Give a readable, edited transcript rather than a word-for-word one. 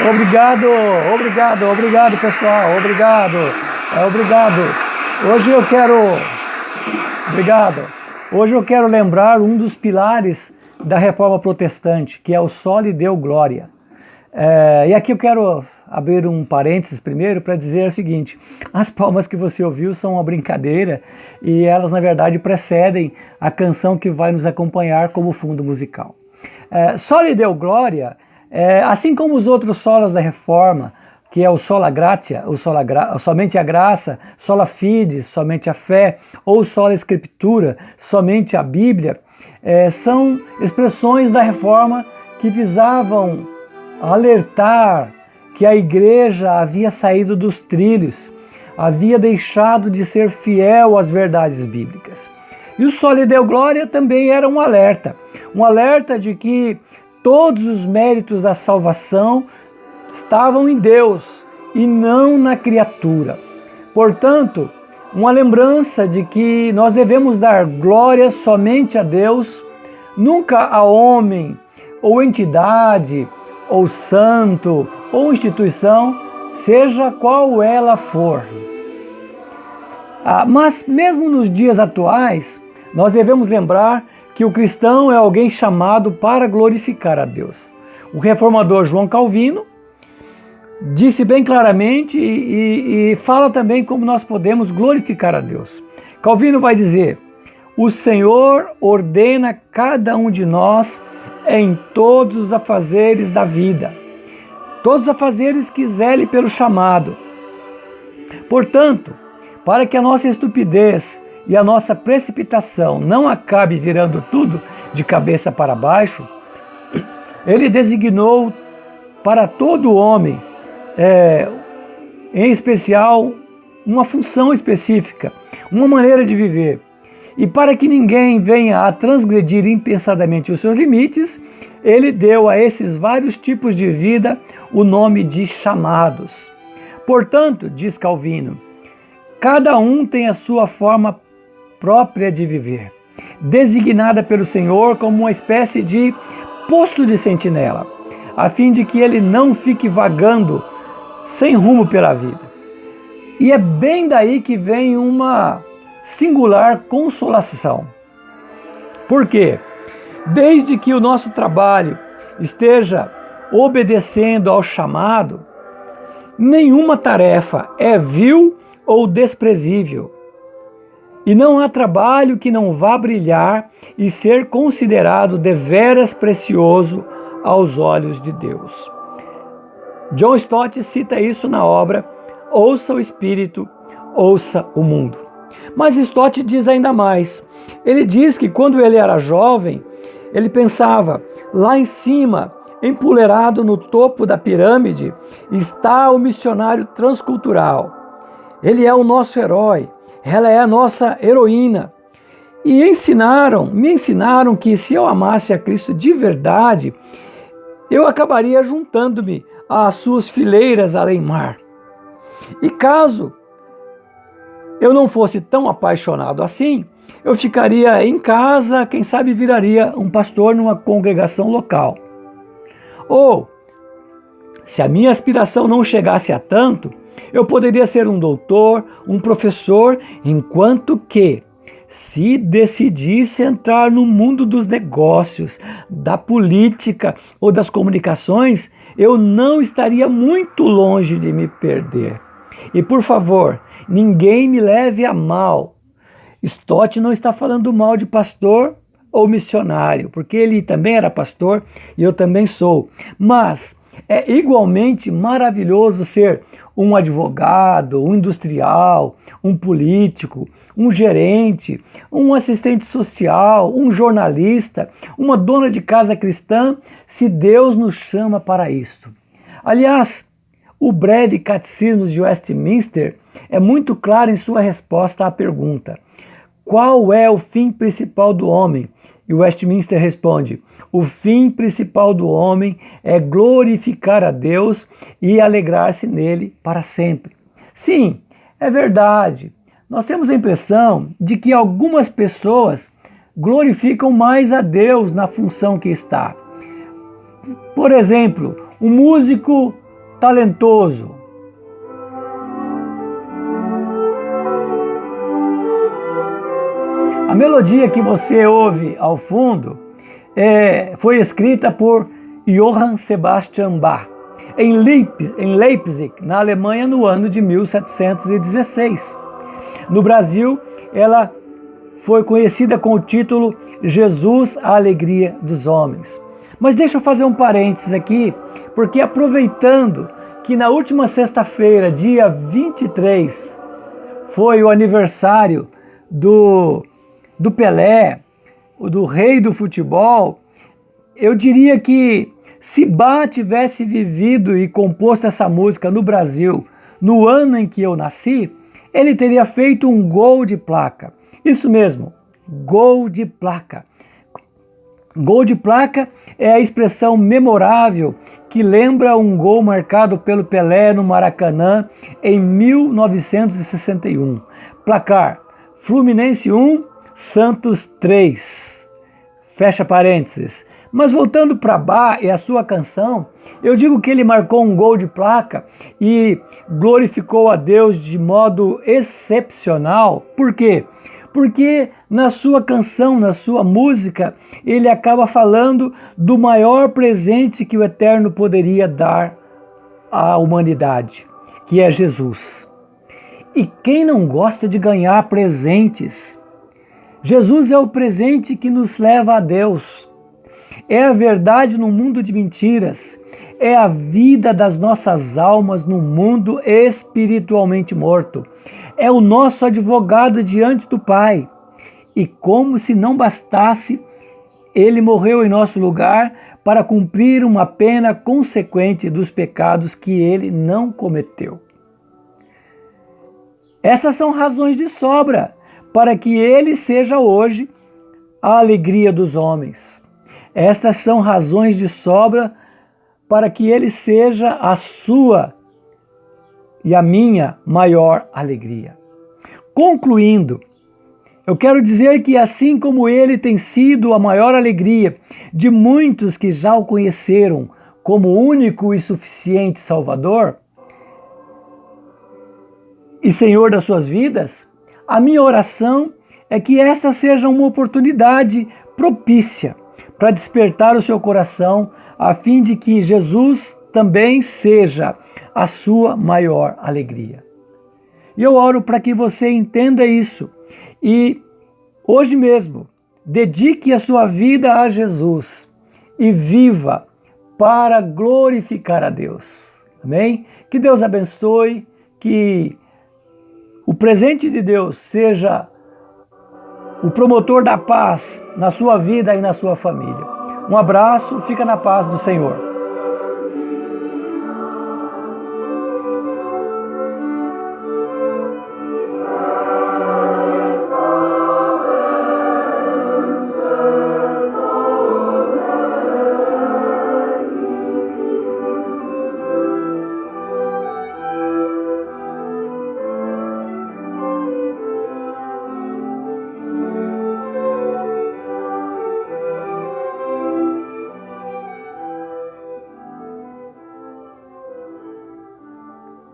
Obrigado, obrigado pessoal, obrigado. Hoje eu quero, obrigado. Hoje eu quero lembrar um dos pilares da Reforma Protestante, que é o Soli Deo Gloria. E aqui eu quero abrir um parênteses primeiro para dizer o seguinte: as palmas que você ouviu são uma brincadeira e elas na verdade precedem a canção que vai nos acompanhar como fundo musical. Soli Deo Gloria, assim como os outros solas da Reforma, que é o sola gratia, somente a graça, sola fide, somente a fé, ou sola escritura, somente a Bíblia, são expressões da Reforma que visavam alertar que a igreja havia saído dos trilhos, havia deixado de ser fiel às verdades bíblicas. E o Soli Deo Gloria também era um alerta de que todos os méritos da salvação estavam em Deus e não na criatura. Portanto, uma lembrança de que nós devemos dar glória somente a Deus, nunca a homem, ou entidade, ou santo, ou instituição, seja qual ela for. Mas mesmo nos dias atuais, nós devemos lembrar que o cristão é alguém chamado para glorificar a Deus. O reformador João Calvino disse bem claramente e fala também como nós podemos glorificar a Deus. Calvino vai dizer: o Senhor ordena cada um de nós em todos os afazeres da vida, todos os afazeres que zele pelo chamado. Portanto, para que a nossa estupidez e a nossa precipitação não acabe virando tudo de cabeça para baixo, ele designou para todo homem, em especial, uma função específica, uma maneira de viver. E para que ninguém venha a transgredir impensadamente os seus limites, ele deu a esses vários tipos de vida o nome de chamados. Portanto, diz Calvino, cada um tem a sua forma própria de viver, designada pelo Senhor como uma espécie de posto de sentinela, a fim de que ele não fique vagando sem rumo pela vida. E é bem daí que vem uma singular consolação. Por quê? Desde que o nosso trabalho esteja obedecendo ao chamado, nenhuma tarefa é vil ou desprezível. E não há trabalho que não vá brilhar e ser considerado deveras precioso aos olhos de Deus. John Stott cita isso na obra Ouça o Espírito, Ouça o Mundo. Mas Stott diz ainda mais. Ele diz que quando ele era jovem, ele pensava: lá em cima, empoleirado no topo da pirâmide, está o missionário transcultural. Ele é o nosso herói, ela é a nossa heroína. E me ensinaram que se eu amasse a Cristo de verdade, eu acabaria juntando-me às suas fileiras além-mar. E caso eu não fosse tão apaixonado assim, eu ficaria em casa, quem sabe viraria um pastor numa congregação local. Ou, se a minha aspiração não chegasse a tanto, eu poderia ser um doutor, um professor, enquanto que, se decidisse entrar no mundo dos negócios, da política ou das comunicações, eu não estaria muito longe de me perder. E por favor, ninguém me leve a mal. Stott não está falando mal de pastor ou missionário, porque ele também era pastor e eu também sou. Mas é igualmente maravilhoso ser um advogado, um industrial, um político, um gerente, um assistente social, um jornalista, uma dona de casa cristã, se Deus nos chama para isto. Aliás, o breve Catecismo de Westminster é muito claro em sua resposta à pergunta: qual é o fim principal do homem? E Westminster responde: o fim principal do homem é glorificar a Deus e alegrar-se nele para sempre. Sim, é verdade. Nós temos a impressão de que algumas pessoas glorificam mais a Deus na função que está. Por exemplo, um músico talentoso. A melodia que você ouve ao fundo foi escrita por Johann Sebastian Bach, em Leipzig, na Alemanha, no ano de 1716. No Brasil, ela foi conhecida com o título Jesus, a Alegria dos Homens. Mas deixa eu fazer um parênteses aqui, porque aproveitando que na última sexta-feira, dia 23, foi o aniversário do Pelé, do rei do futebol, eu diria que se Bach tivesse vivido e composto essa música no Brasil no ano em que eu nasci, ele teria feito um gol de placa. Isso mesmo, gol de placa. Gol de placa é a expressão memorável que lembra um gol marcado pelo Pelé no Maracanã em 1961. Placar: Fluminense 1, Santos 3. Fecha parênteses. Mas voltando para Bach e a sua canção, eu digo que ele marcou um gol de placa e glorificou a Deus de modo excepcional. Por quê? Porque na sua canção, na sua música, ele acaba falando do maior presente que o Eterno poderia dar à humanidade, que é Jesus. E quem não gosta de ganhar presentes? Jesus é o presente que nos leva a Deus. É a verdade no mundo de mentiras. É a vida das nossas almas no mundo espiritualmente morto. É o nosso advogado diante do Pai. E como se não bastasse, ele morreu em nosso lugar para cumprir uma pena consequente dos pecados que ele não cometeu. Essas são razões de sobra para que ele seja hoje a alegria dos homens. Estas são razões de sobra para que ele seja a sua e a minha maior alegria. Concluindo, eu quero dizer que assim como ele tem sido a maior alegria de muitos que já o conheceram como único e suficiente Salvador e Senhor das suas vidas, a minha oração é que esta seja uma oportunidade propícia para despertar o seu coração, a fim de que Jesus também seja a sua maior alegria. E eu oro para que você entenda isso e hoje mesmo dedique a sua vida a Jesus e viva para glorificar a Deus. Amém? Que Deus abençoe, que o presente de Deus seja o promotor da paz na sua vida e na sua família. Um abraço, fica na paz do Senhor.